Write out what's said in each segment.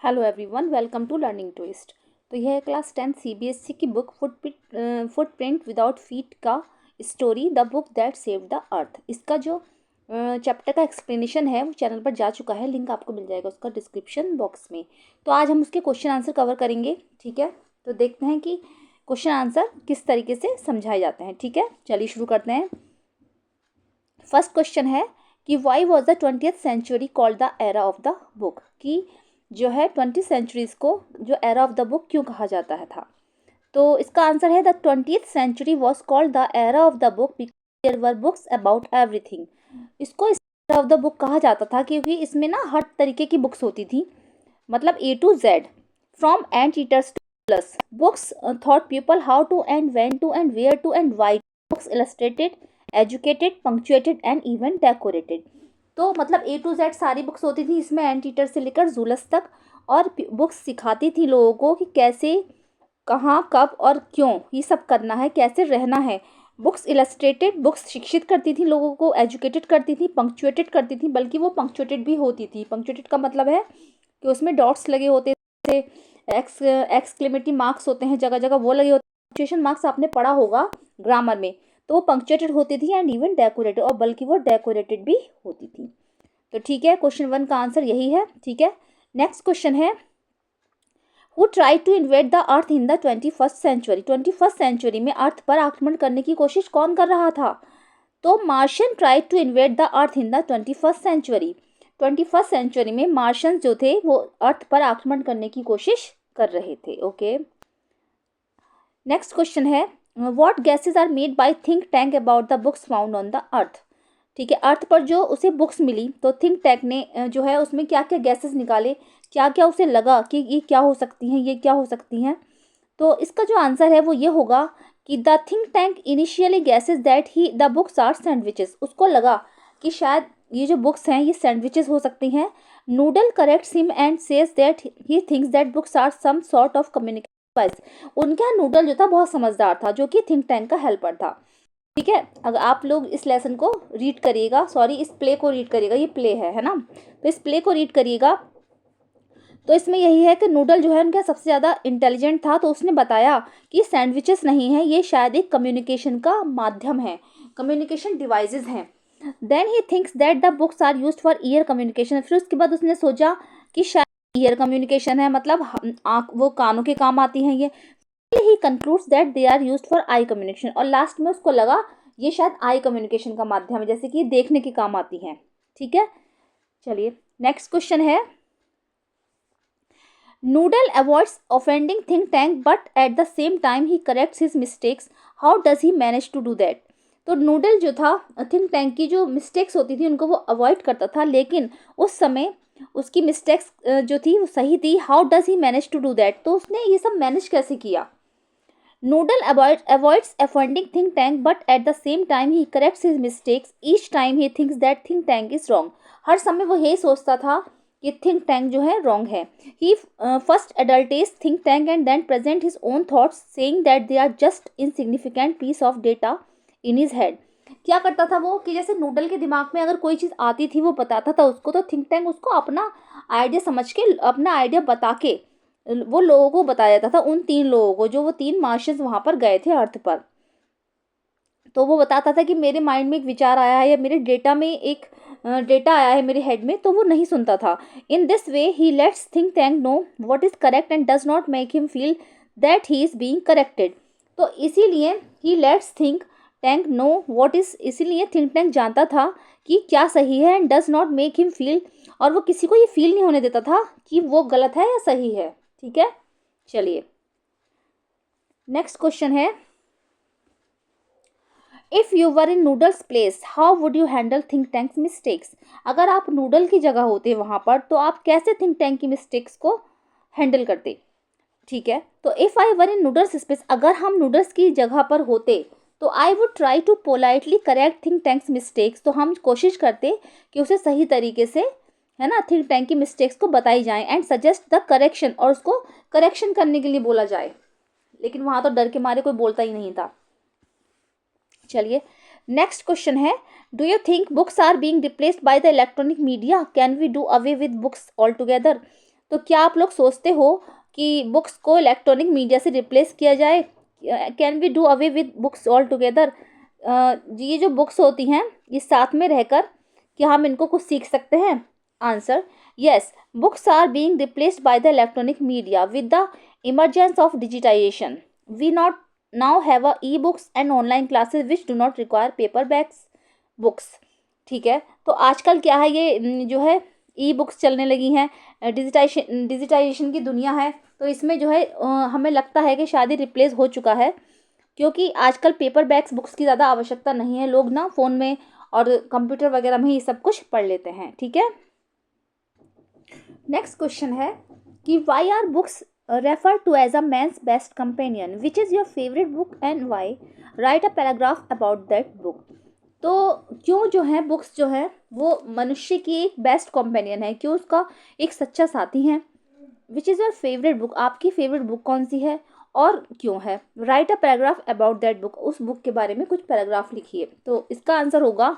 Hello everyone, welcome to Learning Twist. तो यह है क्लास 10 सीबीएसई की बुक फुटप्रिंट विदाउट फीट का story the book that saved the earth. इसका जो चैप्टर का एक्सप्लेनेशन है वो चैनल पर जा चुका है, लिंक आपको मिल जाएगा उसका डिस्क्रिप्शन बॉक्स में। तो आज हम उसके क्वेश्चन आंसर कवर करेंगे, ठीक है। तो देखते हैं कि क्वेश्चन आंसर किस तरीके से समझाए जाते हैं, ठीक है। चलिए शुरू करते हैं। फर्स्ट क्वेश्चन है कि why was the 20th century called the era of the book, कि जो है 20 सेंचुरीज को जो एरा ऑफ द बुक क्यों कहा जाता है था। तो इसका आंसर है the 20th century was called the era of the book because there were books about everything. इसको एरा ऑफ द बुक कहा जाता था क्योंकि इसमें ना हर तरीके की बुक्स होती थी, मतलब A to Z, from anteaters to plus books taught people how to and when to and where to and why, books illustrated, educated, punctuated and even decorated. तो मतलब A to Z सारी books होती थी इसमें, ant eater से लेकर jealous तक। और बुक्स सिखाती थी लोगों को कि कैसे, कहाँ, कब और क्यों ये सब करना है, कैसे रहना है। बुक्स इलस्ट्रेटेड, बुक्स शिक्षित करती थी लोगों को, एजुकेटेड करती थी, पंक्चुएटेड करती थी, बल्कि वो पंक्चुएटेड भी होती थी। पंक्चुएटेड का मतलब है कि उसमें डॉट्स लगे होते थे, एक्सक्लेमेटरी मार्क्स होते हैं जगह जगह, वो लगे होते हैं। पंक्चुएशन मार्क्स आपने पढ़ा होगा ग्रामर में। तो वो पंक्चुएटेड होती थी एंड इवन डेकोरेटेड, और बल्कि वो डेकोरेटेड भी होती थी। तो ठीक है, क्वेश्चन 1 का आंसर यही है, ठीक है। नेक्स्ट क्वेश्चन है who tried to invade the earth in the 21st century. 21st century में अर्थ पर आक्रमण करने की कोशिश कौन कर रहा था। तो Martians tried to invade the earth in the 21st century. 21st century में मार्शियन जो थे वो अर्थ पर आक्रमण करने की कोशिश कर रहे थे। ओके, नेक्स्ट क्वेश्चन है what guesses are made by think tank about the books found on the earth. ठीक है, अर्थ पर जो उसे बुक्स मिली तो थिंक टैंक ने जो है उसमें क्या क्या गैसेस निकाले, क्या क्या उसे लगा कि ये क्या हो सकती हैं, ये क्या हो सकती हैं। तो इसका जो आंसर है वो ये होगा कि the think tank initially guesses that he the books are sandwiches. उसको लगा कि शायद ये जो बुक्स हैं ये सैंडविचेस हो सकती हैं। Noodle corrects him and says that he thinks that books are some sort of communication device. उनका नूडल जो था बहुत समझदार था, जो कि थिंक टैंक का हेल्पर था। ठीक है, अगर आप लोग इस लेसन को रीड करिएगा, सॉरी इस प्ले को रीड करिएगा, ये प्ले है ना। तो इस प्ले को रीड करिएगा। तो इसमें यही है कि नूडल जो है उनका सबसे ज़्यादा इंटेलिजेंट था, तो उसने बताया कि सैंडविचेस नहीं है, ये शायद एक कम्युनिकेशन का माध्यम है, कम्युनिकेशन डिवाइसेस हैं। Then he thinks that the books are used for ear communication. फिर उसके बाद उसने सोचा कि शायद ईयर कम्युनिकेशन है, मतलब आँख, वो कानों के काम आती हैं ये। He concludes that they are used for eye communication, और लास्ट में उसको लगा ये शायद आई कम्युनिकेशन का माध्यम है, जैसे कि देखने के काम आती हैं। ठीक है, चलिए नेक्स्ट क्वेश्चन है Noodle avoids offending think tank but at the same time he corrects his mistakes. How does he manage to do that? तो नूडल जो था थिंक टैंक की जो मिस्टेक्स होती थी उनको वो अवॉइड करता था, लेकिन उस समय उसकी मिस्टेक्स जो थी वो सही थी। How does he manage to do that, तो उसने ये सब मैनेज कैसे किया। Noodle avoids offending think tank but at the same time he corrects his mistakes each time he thinks that think tank is wrong. हर समय वो यही सोचता था कि थिंक टैंक जो है रॉन्ग है। He first adulterates think tank and then present his own thoughts saying that they are just insignificant piece of data in his head. क्या करता था वो कि जैसे नूडल के दिमाग में अगर कोई चीज़ आती थी वो बताता था उसको, तो थिंक टैंक उसको अपना आइडिया समझ के, अपना आइडिया बता के वो लोगों को बताया जाता था, उन 3 लोगों को, जो वो 3 मार्शियंस वहाँ पर गए थे अर्थ पर। तो वो बताता था कि मेरे माइंड में एक विचार आया है या मेरे डेटा में एक डेटा आया है मेरे हेड में, तो वो नहीं सुनता था। In this way he lets think tank know what is correct and does not make him feel that he is being corrected. तो इसीलिए he lets think tank know what is, इसीलिए थिंक टैंक जानता था कि क्या सही है, and does not make him feel, और वो किसी को ये फील नहीं होने देता था कि वो गलत है या सही है। ठीक है, चलिए नेक्स्ट क्वेश्चन है if you were in noodles place how would you handle think tank's mistakes. अगर आप नूडल की जगह होते वहां पर तो आप कैसे थिंक टैंक की मिस्टेक्स को हैंडल करते। ठीक है, तो if I were in Noodle's space, अगर हम नूडल्स की जगह पर होते तो I would try to politely correct think tank's mistakes. तो हम कोशिश करते कि उसे सही तरीके से, है ना, थिंक टैंक की मिस्टेक्स को बताई जाए, एंड सजेस्ट द करेक्शन, और उसको करेक्शन करने के लिए बोला जाए। लेकिन वहां तो डर के मारे कोई बोलता ही नहीं था। चलिए नेक्स्ट क्वेश्चन है do you think books are being replaced by the electronic media, can we do away with books all together. तो क्या आप लोग सोचते हो कि बुक्स को इलेक्ट्रॉनिक मीडिया से रिप्लेस किया जाए? Can we do away with books all together? ये जो बुक्स होती हैं ये साथ में रहकर क्या हम इनको कुछ सीख सकते हैं? Answer, yes, books are being replaced by the electronic media with the emergence of digitisation. We not now have a e books and online classes which do not require paper bags books. ठीक है, तो आजकल क्या है, ये जो है e books चलने लगी हैं, डिजिटाइजेशन की दुनिया है, तो इसमें जो है हमें लगता है कि शायद ही रिप्लेस हो चुका है, क्योंकि आजकल पेपर बैग्स बुक्स की ज़्यादा आवश्यकता नहीं है. लोग ना फ़ोन में और कंप्यूटर वगैरह में ही सब कुछ पढ़ लेते हैं. ठीक है, नेक्स्ट क्वेश्चन है कि why are books refer to as a man's best companion, which is your favourite book and why, write a paragraph about that book. तो क्यों जो है बुक्स जो है वो मनुष्य की एक बेस्ट कंपेनियन है, क्यों उसका एक सच्चा साथी है. विच इज़ योर फेवरेट बुक, आपकी फेवरेट बुक कौन सी है और क्यों है. Right a paragraph about that book, उस बुक के बारे में कुछ पैराग्राफ लिखिए. तो इसका आंसर होगा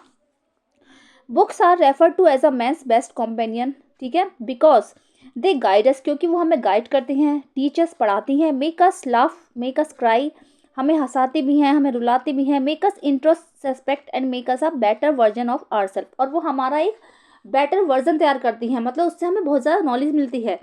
books are refer to as a man's best companion. ठीक है, बिकॉज दे गाइड अस, क्योंकि वो हमें गाइड करती हैं, टीचर्स पढ़ाती हैं, make us laugh, make us cry, हमें हंसाती भी हैं, हमें रुलाती भी हैं, make us introspect and make us a better version of ourself, और वो हमारा एक बेटर वर्जन तैयार करती हैं, मतलब उससे हमें बहुत ज़्यादा नॉलेज मिलती है.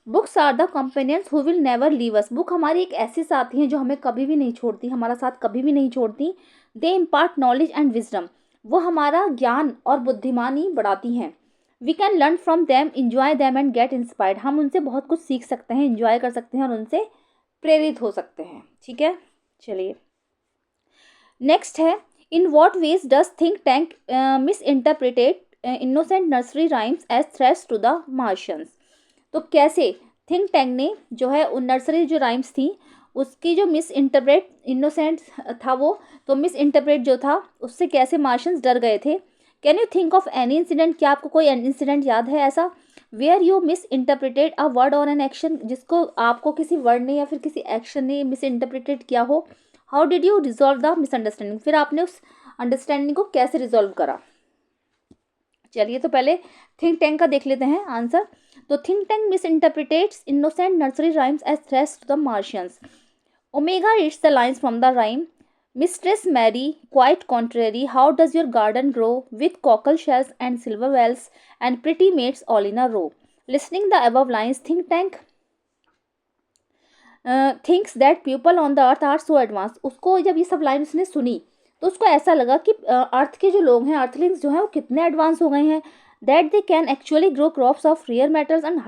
Books are the companions who will never leave us, book हमारी एक ऐसी साथी हैं जो हमें कभी भी नहीं छोड़ती, हमारा साथ कभी भी नहीं छोड़ती. They impart knowledge and wisdom, वो हमारा ज्ञान और बुद्धिमानी बढ़ाती हैं. We can learn from them, enjoy them and get inspired, हम उनसे बहुत कुछ सीख सकते हैं, इंजॉय कर सकते हैं और उनसे प्रेरित हो सकते हैं. ठीक है, चलिए नेक्स्ट है, in what ways does think tank misinterpret innocent nursery rhymes as threats to the Martians. तो कैसे थिंक टैंक ने जो है उन नर्सरी जो राइम्स थी उसकी जो मिस इंटरप्रेट इनोसेंट था वो, तो मिस इंटरप्रेट जो था उससे कैसे मार्शियंस डर गए थे. Can you think of any incident, क्या आपको कोई इंसिडेंट याद है ऐसा, where you misinterpreted a word और एन एक्शन, जिसको आपको किसी वर्ड ने या फिर किसी एक्शन ने मिस इंटरप्रिटेड किया हो. How did you resolve the misunderstanding, फिर आपने उस अंडरस्टैंडिंग को कैसे रिजॉल्व करा. चलिए तो पहले थिंक टैंक का देख लेते हैं आंसर. तो think tank misinterprets innocent nursery rhymes as threats to the Martians. Omega reads the lines from the rhyme. Mistress Mary, quite contrary, how does your garden grow with cockle shells and silver bells and pretty maids all in a row? Listening the above lines, think tank thinks that people on the earth are so advanced. उसको जब ये सब line उसने सुनी तो उसको ऐसा लगा कि अर्थ के जो लोग हैं, अर्थलिंग्स जो हैं, वो कितने एडवांस हो गए हैं. That they can actually grow crops of rare metals and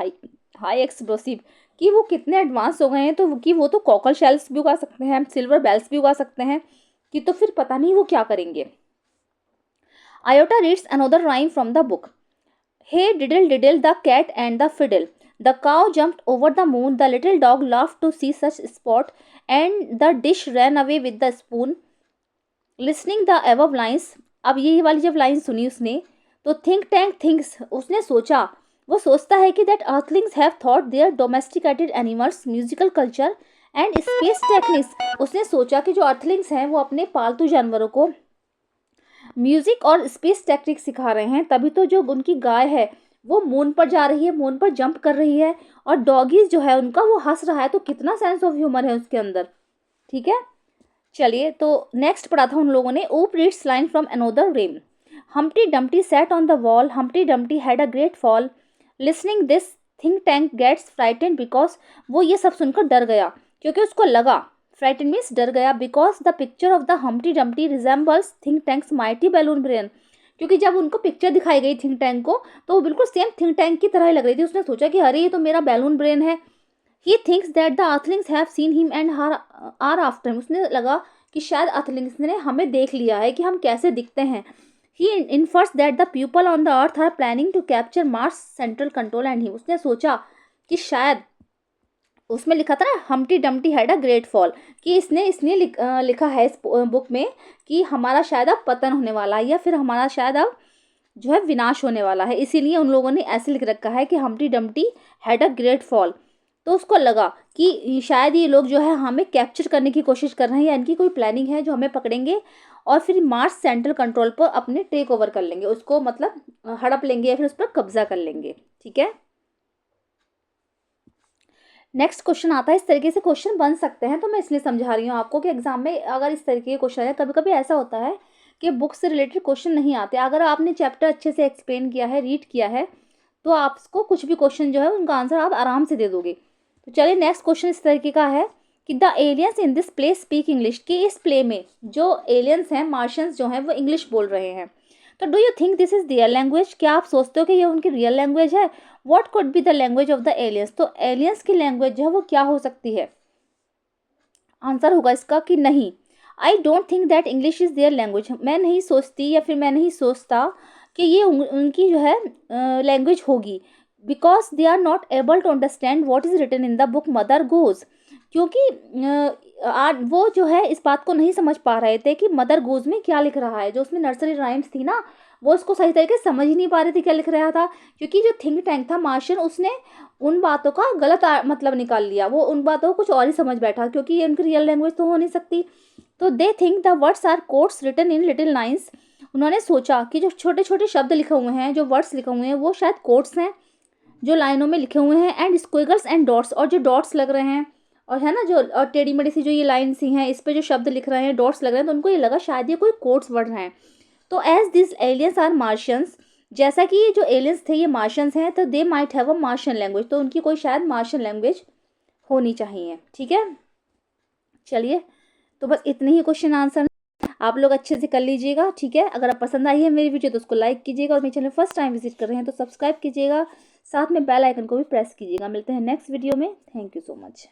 high explosive, कि वो कितने एडवांस हो गए हैं, तो कि वो तो कॉकल शेल्स भी उगा सकते हैं, सिल्वर बेल्स भी उगा सकते हैं, कि तो फिर पता नहीं वो क्या करेंगे. Iota reads another rhyme from the book. Hey diddle diddle the cat and the fiddle, the cow jumped over the moon, the little dog laughed to see such sport and the dish ran away with the spoon. Listening the above lines, अब ये वाली जब line सुनी उसने तो think tank thinks, उसने सोचा, वो सोचता है कि that earthlings have thought their domesticated animals musical culture and space techniques. उसने सोचा कि जो अर्थलिंग्स हैं वो अपने पालतू जानवरों को म्यूजिक और स्पेस टेक्निक्स सिखा रहे हैं, तभी तो जो उनकी गाय है वो मून पर जा रही है, मून पर जंप कर रही है, और डॉगीज जो है उनका वो हंस रहा है, तो कितना सेंस ऑफ ह्यूमर है उसके अंदर. ठीक है, चलिए तो नेक्स्ट पढ़ा था उन लोगों ने. Oop reads line from another rhyme. Humpty Dumpty sat on the wall, Humpty Dumpty had a great fall. Listening this think tank gets frightened because, वो ये सब सुनकर डर गया क्योंकि उसको लगा, फ्राइटेंड मीन्स डर गया, because the picture of the Humpty Dumpty resembles think tanks mighty balloon brain, क्योंकि जब उनको पिक्चर दिखाई गई थिंक टैंक को तो वो बिल्कुल सेम थिंक टैंक की तरह ही लग रही थी. उसने सोचा कि अरे ये तो मेरा बैलून ब्रेन है. He thinks that the earthlings have seen him and are after him, उसने लगा कि शायद अर्थलिंग्स ने हमें देख लिया है कि हम कैसे दिखते हैं. He infers that the people on the earth are planning to capture Mars central control and he, उसने सोचा कि शायद उसमें लिखा था ना Humpty Dumpty had a great fall, कि इसने लिखा है इस बुक में कि हमारा शायद अब पतन होने वाला है, या फिर हमारा शायद अब जो है विनाश होने वाला है, इसीलिए उन लोगों ने ऐसे लिख रखा है कि Humpty Dumpty had a great fall. तो उसको लगा कि शायद ये लोग जो है हमें कैप्चर करने की कोशिश कर रहे हैं, या इनकी कोई प्लानिंग है जो हमें पकड़ेंगे और फिर मार्स सेंट्रल कंट्रोल पर अपने टेक ओवर कर लेंगे, उसको मतलब हड़प लेंगे या फिर उस पर कब्जा कर लेंगे. ठीक है, नेक्स्ट क्वेश्चन आता है, इस तरीके से क्वेश्चन बन सकते हैं, तो मैं इसलिए समझा रही हूँ आपको कि एग्जाम में अगर इस तरीके के क्वेश्चन आए, कभी कभी ऐसा होता है कि बुक से रिलेटेड क्वेश्चन नहीं आते, अगर आपने चैप्टर अच्छे से एक्सप्लेन किया है, रीड किया है, तो आपको कुछ भी क्वेश्चन जो है उनका आंसर आप आराम से दे दोगे। तो चलिए नेक्स्ट क्वेश्चन इस तरीके का है कि the aliens in this play speak English, कि इस प्ले में जो एलियंस हैं, मार्शियंस जो हैं, वो इंग्लिश बोल रहे हैं। तो do you think this is their language, क्या आप सोचते हो कि ये उनकी रियल लैंग्वेज है? What could be the language of the aliens, तो एलियंस की लैंग्वेज जो है वो क्या हो सकती है? आंसर होगा इसका कि नहीं, I don't think that English is their language, मैं नहीं सोचती या फिर मैं नहीं सोचता कि ये उनकी जो है लैंग्वेज होगी, because they are not able to understand what is written in the book Mother Goose, क्योंकि आज वो जो है इस बात को नहीं समझ पा रहे थे कि मदर गोज में क्या लिख रहा है, जो उसमें नर्सरी राइम्स थी ना, वो इसको सही तरीके से समझ ही नहीं पा रहे थे क्या लिख रहा था, क्योंकि जो थिंक टैंक था मार्शियन, उसने उन बातों का गलत मतलब निकाल लिया, वो उन बातों को कुछ और ही समझ बैठा, क्योंकि ये उनकी रियल लैंग्वेज तो हो नहीं सकती। तो they think the words are quotes written in little lines, उन्होंने सोचा कि जो छोटे छोटे शब्द लिखे हुए हैं, जो वर्ड्स लिखे हुए हैं, वो शायद कोट्स हैं जो लाइनों में लिखे हुए हैं, एंड स्क्विगल्स एंड डॉट्स, और जो डॉट्स लग रहे हैं, और है ना जो और टेढ़ी मेढ़ी सी जो ये लाइन सी हैं, इस पे जो शब्द लिख रहे हैं, डॉट्स लग रहे हैं, तो उनको ये लगा शायद ये कोई कोट्स वर्ड हैं। तो as this aliens are Martians, जैसा कि ये जो एलियंस थे ये मार्शियंस हैं, तो they might have a Martian language, तो उनकी कोई शायद मार्शियन लैंग्वेज होनी चाहिए। ठीक है, चलिए, तो बस इतने ही क्वेश्चन आंसर आप लोग अच्छे से कर लीजिएगा। ठीक है, अगर आप पसंद आई है मेरी वीडियो तो उसको लाइक कीजिएगा, और मेरे चैनल फर्स्ट टाइम विजिट कर रहे हैं तो सब्सक्राइब कीजिएगा, साथ में बेल आइकन को भी प्रेस कीजिएगा। मिलते हैं नेक्स्ट वीडियो में। Thank you so much.